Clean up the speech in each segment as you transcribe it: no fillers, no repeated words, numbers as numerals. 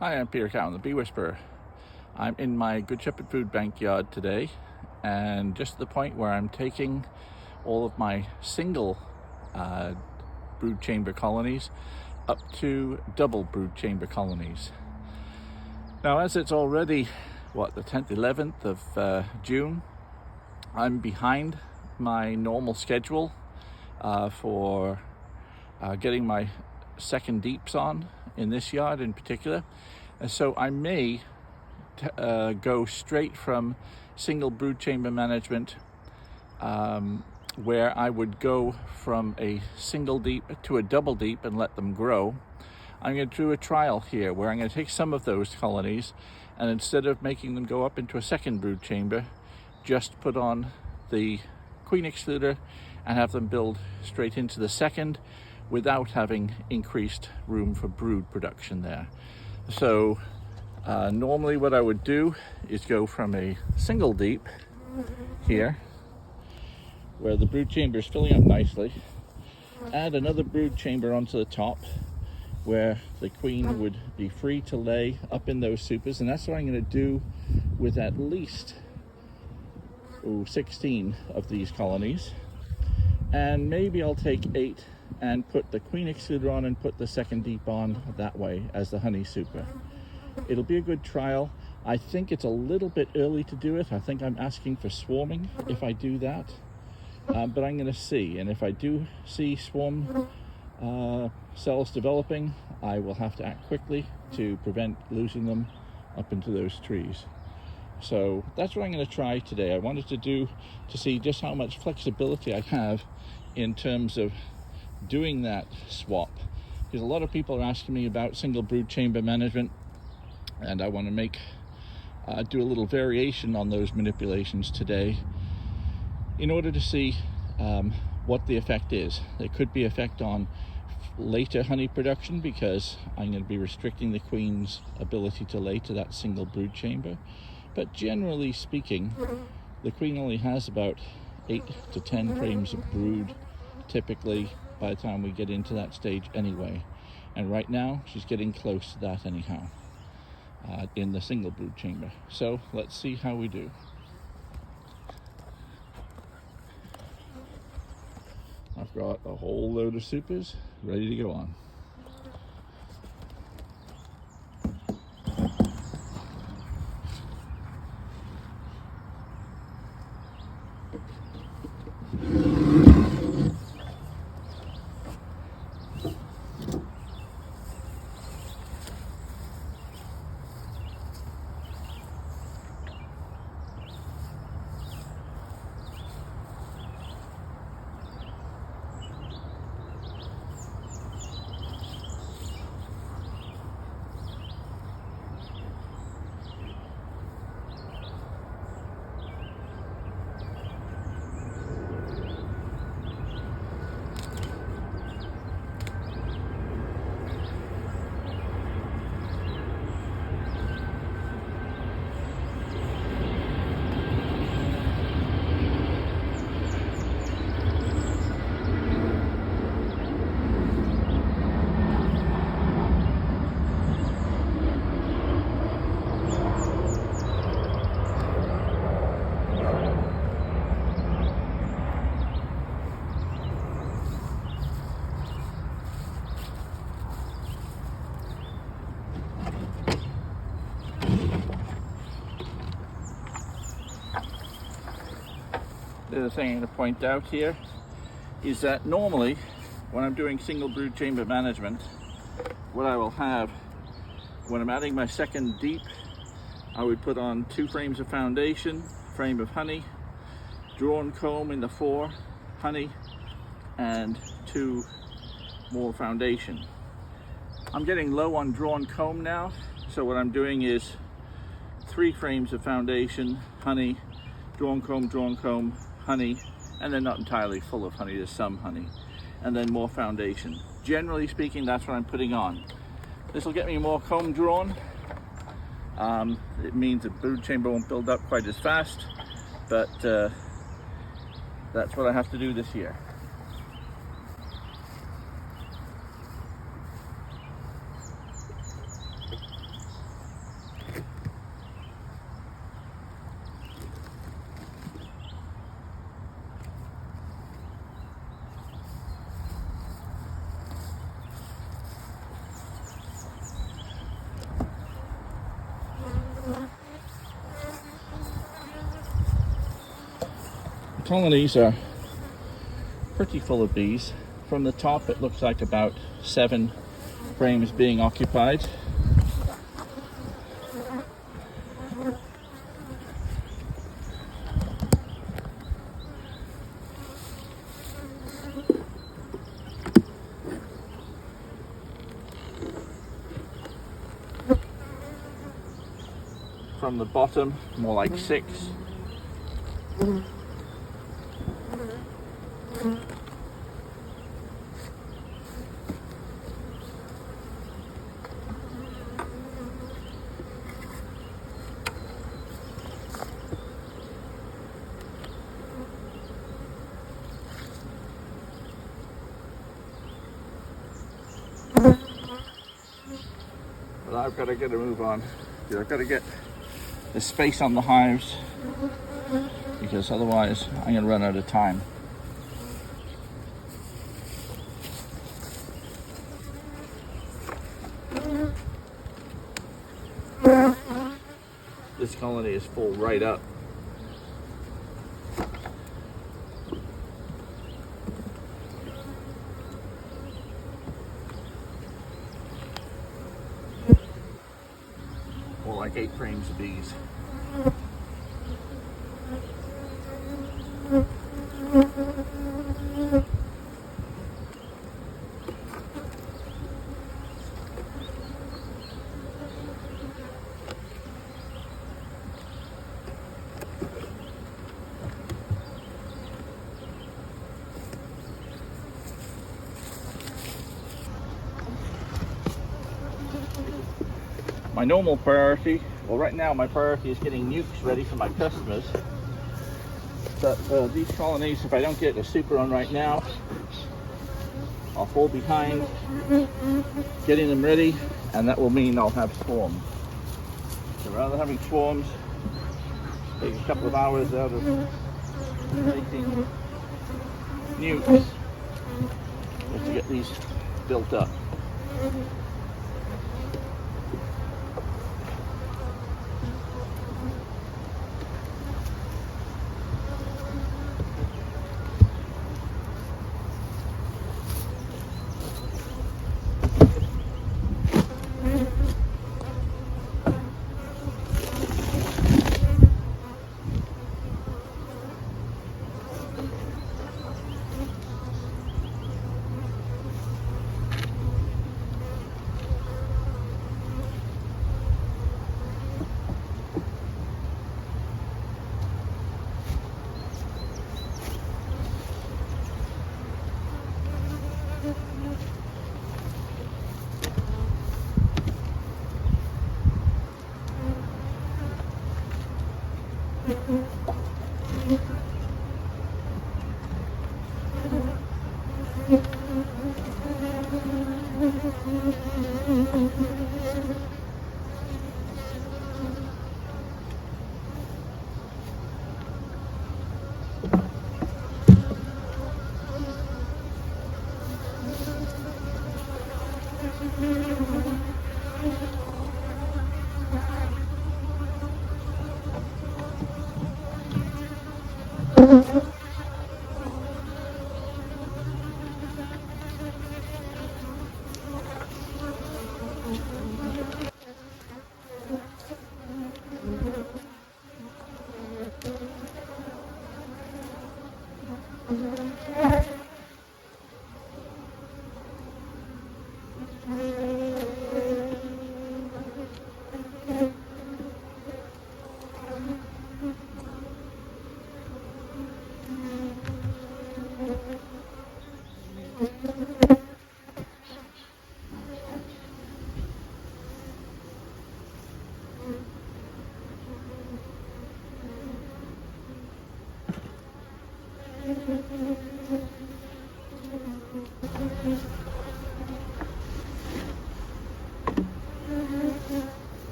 Hi, I'm Peter Cowan, the Bee Whisperer. I'm in my Good Shepherd Food Bank yard today, and just at the point where I'm taking all of my single brood chamber colonies up to double brood chamber colonies. Now, as it's already, the 10th, 11th of June, I'm behind my normal schedule for getting my second deeps on in this yard in particular. And so I may go straight from single brood chamber management, where I would go from a single deep to a double deep and let them grow. I'm going to do a trial here where I'm going to take some of those colonies, and instead of making them go up into a second brood chamber, just put on the queen excluder and have them build straight into the second without having increased room for brood production there. So normally what I would do is go from a single deep here, where the brood chamber is filling up nicely, add another brood chamber onto the top where the queen would be free to lay up in those supers, and that's what I'm going to do with at least 16 of these colonies. And maybe I'll take 8 and put the queen excluder on and put the second deep on that way as the honey super. It'll be a good trial. I think it's a little bit early to do it. I think I'm asking for swarming if I do that, but I'm going to see. And if I do see swarm cells developing, I will have to act quickly to prevent losing them up into those trees. So that's what I'm going to try today. I wanted to see just how much flexibility I have in terms of doing that swap, because a lot of people are asking me about single brood chamber management, and I want to do a little variation on those manipulations today in order to see what the effect is. There could be effect on later honey production, because I'm going to be restricting the queen's ability to lay to that single brood chamber. But generally speaking, the queen only has about 8 to 10 frames of brood typically by the time we get into that stage anyway. And right now she's getting close to that anyhow in the single brood chamber. So let's see how we do. I've got a whole load of supers ready to go on. The other thing I'm going to point out here is that normally when I'm doing single brood chamber management, what I will have when I'm adding my second deep, I would put on 2 frames of foundation, frame of honey, drawn comb in the 4, honey, and 2 more foundation. I'm getting low on drawn comb now, so what I'm doing is 3 frames of foundation, honey, drawn comb, honey, and they're not entirely full of honey, there's some honey, and then more foundation. Generally speaking, that's what I'm putting on. This will get me more comb drawn. It means the brood chamber won't build up quite as fast, but that's what I have to do this year. colonies are pretty full of bees. From the top it looks like about 7 frames being occupied. From the bottom, more like 6. But I've got to get a move on. I've got to get the space on the hives, because otherwise I'm going to run out of time. This colony is full right up. More like 8 frames of bees. My normal priority, well right now my priority is getting nukes ready for my customers. But these colonies, if I don't get a super on right now, I'll fall behind getting them ready, and that will mean I'll have swarms. So rather than having swarms, take a couple of hours out of making nukes just to get these built up.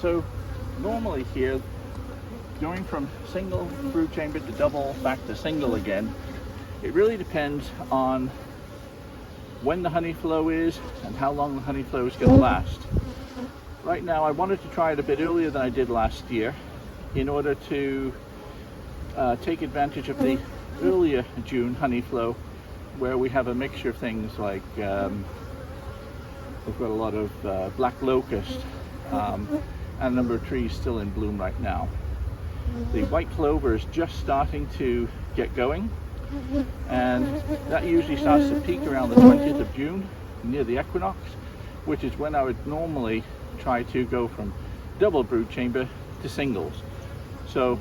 So normally here, going from single brood chamber to double back to single again, it really depends on when the honey flow is and how long the honey flow is going to last. Right now I wanted to try it a bit earlier than I did last year in order to take advantage of the earlier June honey flow, where we have a mixture of things like we've got a lot of black locust and a number of trees still in bloom right now. The white clover is just starting to get going, and that usually starts to peak around the 20th of June, near the equinox, which is when I would normally try to go from double brood chamber to singles. So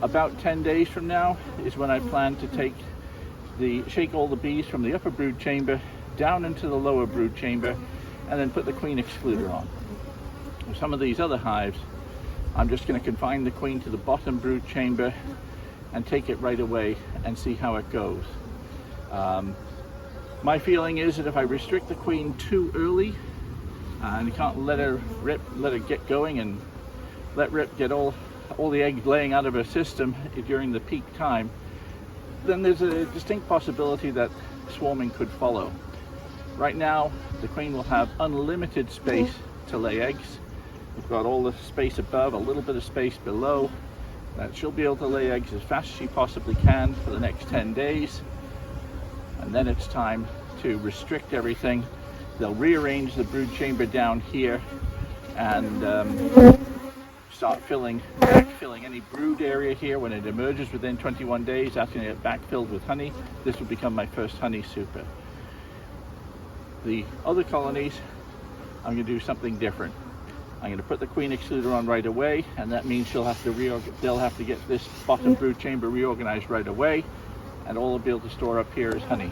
about 10 days from now is when I plan to shake all the bees from the upper brood chamber down into the lower brood chamber and then put the queen excluder on. Some of these other hives, I'm just going to confine the queen to the bottom brood chamber and take it right away and see how it goes. My feeling is that if I restrict the queen too early and you can't let her get going and let rip get all the eggs laying out of her system during the peak time, then there's a distinct possibility that swarming could follow. Right now the queen will have unlimited space to lay eggs. We've got all the space above, a little bit of space below, that she'll be able to lay eggs as fast as she possibly can for the next 10 days. And then it's time to restrict everything. They'll rearrange the brood chamber down here and start backfilling any brood area here. When it emerges within 21 days, that's going to get backfilled with honey. This will become my first honey super. The other colonies, I'm going to do something different. I'm going to put the queen excluder on right away, and that means they'll have to get this bottom brood chamber reorganized right away, and all they'll be able to store up here is honey.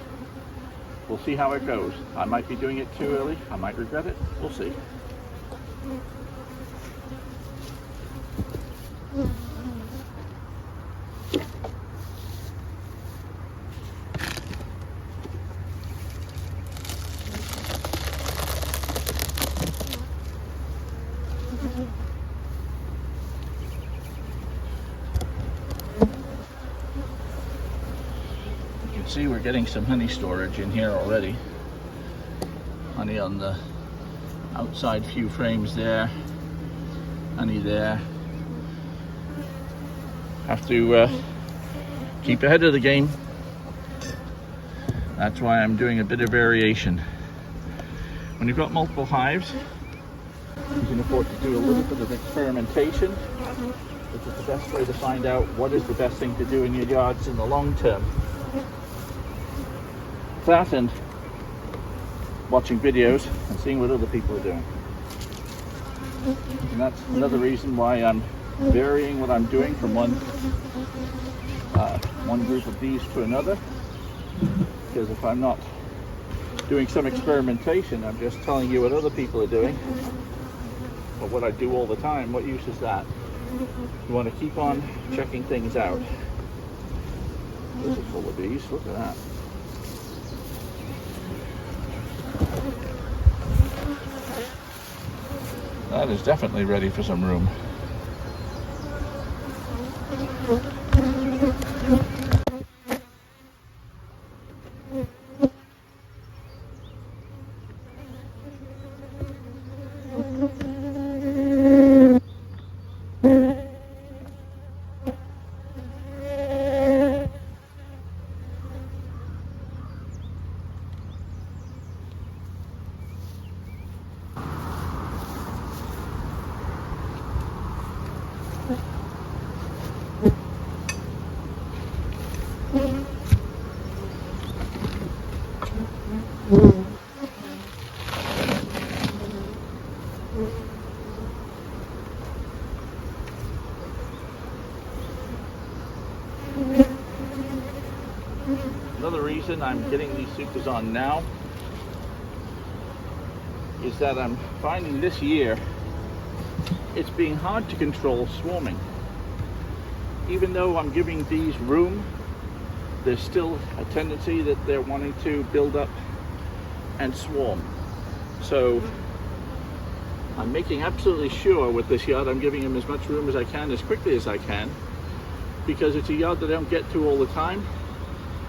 We'll see how it goes. I might be doing it too early. I might regret it. We'll see. See, we're getting some honey storage in here already. Honey on the outside few frames there, honey there. Have to keep ahead of the game. That's why I'm doing a bit of variation. When you've got multiple hives, you can afford to do a little bit of experimentation, which is the best way to find out what is the best thing to do in your yards in the long term. That and watching videos and seeing what other people are doing. And that's another reason why I'm varying what I'm doing from one group of bees to another. Because if I'm not doing some experimentation, I'm just telling you what other people are doing. But what I do all the time, what use is that? You want to keep on checking things out. This is full of bees, look at that. That is definitely ready for some room. Another reason I'm getting these supers on now is that I'm finding this year it's being hard to control swarming. Even though I'm giving bees room, there's still a tendency that they're wanting to build up and swarm. So I'm making absolutely sure with this yard I'm giving them as much room as I can, as quickly as I can, because it's a yard that I don't get to all the time.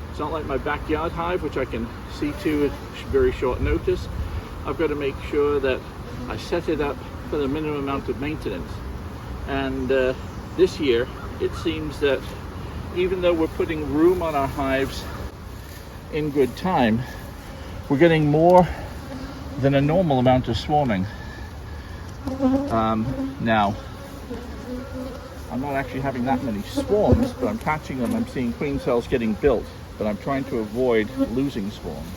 It's not like my backyard hive, which I can see to at very short notice. I've got to make sure that I set it up for the minimum amount of maintenance. And this year, it seems that even though we're putting room on our hives in good time, we're getting more than a normal amount of swarming. Now, I'm not actually having that many swarms, but I'm catching them. I'm seeing queen cells getting built, but I'm trying to avoid losing swarms.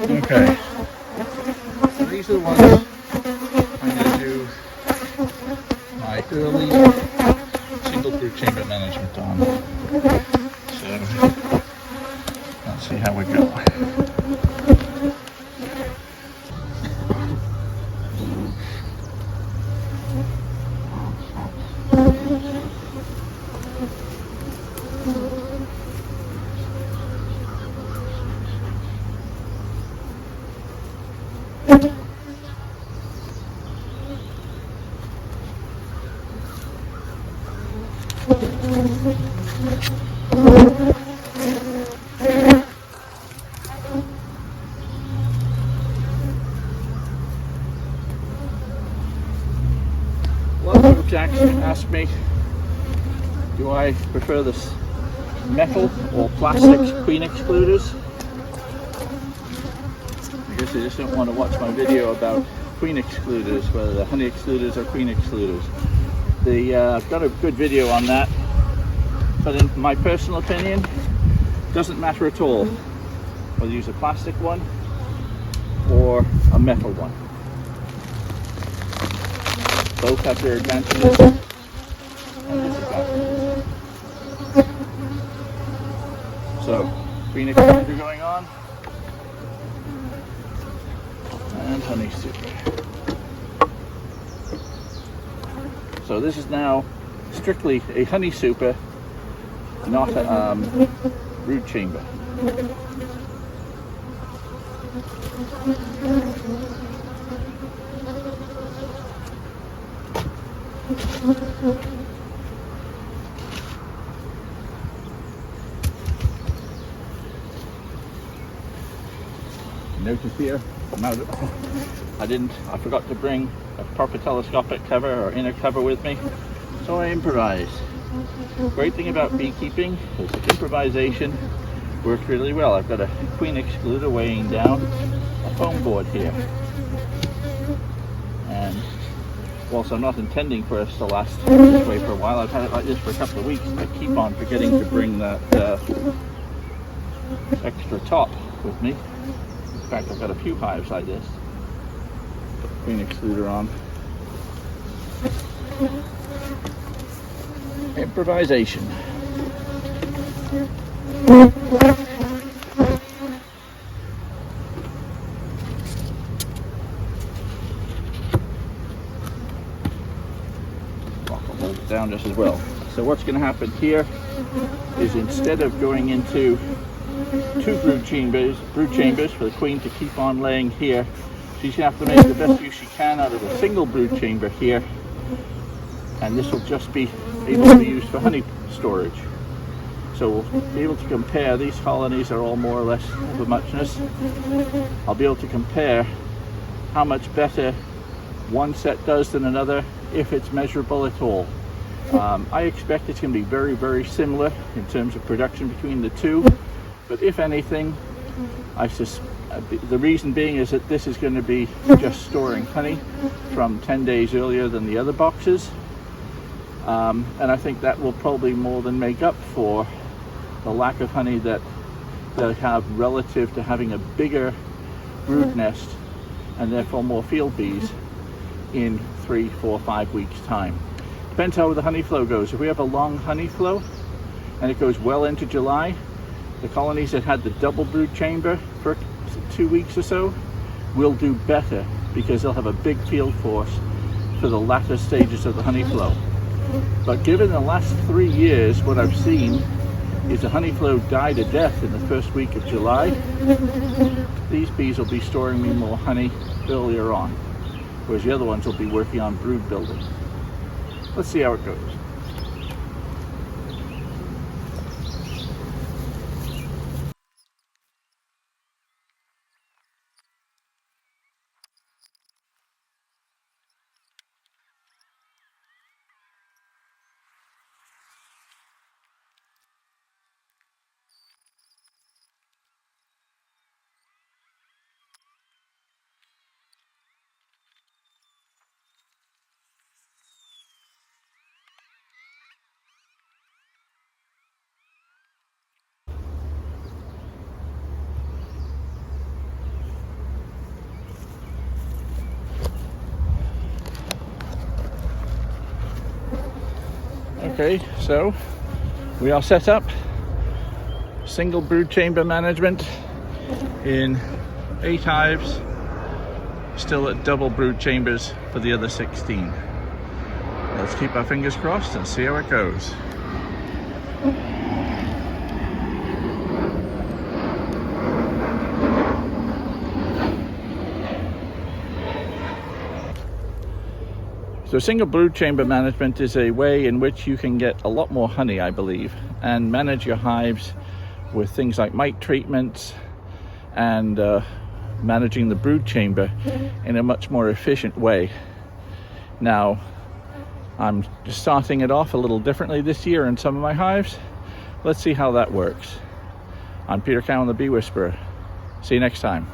Okay, so these are the ones I'm going to do my early single brood chamber management on. So let's see how we go. A lot of folks actually ask me, do I prefer this metal or plastic queen excluders? I guess they just don't want to watch my video about queen excluders, whether they're honey excluders or queen excluders. I've got a good video on that, but in my personal opinion, it doesn't matter at all whether you use a plastic one or a metal one. Both have their advantages and disadvantages. So, queen excluder going on, and honey super. So this is now strictly a honey super, not a brood chamber. Notice here, I forgot to bring a proper telescopic cover or inner cover with me, so I improvised. Great thing about beekeeping is the improvisation works really well. I've got a queen excluder weighing down a foam board here, and whilst I'm not intending for us to last this way for a while, I've had it like this for a couple of weeks. I keep on forgetting to bring that extra top with me. In fact, I've got a few hives like this. Put the queen excluder on. Improvisation. I'll hold it down just as well. So what's going to happen here is, instead of going into two brood chambers for the queen to keep on laying here, she's going to have to make the best use she can out of a single brood chamber here, and this will just be able to be used for honey storage. So we'll be able to compare. These colonies are all more or less of a muchness. I'll be able to compare how much better one set does than another, if it's measurable at all. I expect it's going to be very, very similar in terms of production between the two, but if anything, the reason being is that this is going to be just storing honey from 10 days earlier than the other boxes, and I think that will probably more than make up for the lack of honey that they have relative to having a bigger brood nest and therefore more field bees in 3, 4, 5 weeks time. Depends how the honey flow goes. If we have a long honey flow and it goes well into July, the colonies that had the double brood chamber for 2 weeks or so will do better because they'll have a big field force for the latter stages of the honey flow. But given the last 3 years, what I've seen is the honey flow die to death in the first week of July. These bees will be storing me more honey earlier on, whereas the other ones will be working on brood building. Let's see how it goes. Okay, so we are set up. Single brood chamber management in 8 hives. Still at double brood chambers for the other 16. Let's keep our fingers crossed and see how it goes. So single brood chamber management is a way in which you can get a lot more honey, I believe, and manage your hives with things like mite treatments and managing the brood chamber in a much more efficient way. Now, I'm just starting it off a little differently this year in some of my hives. Let's see how that works. I'm Peter Cowan, the Bee Whisperer. See you next time.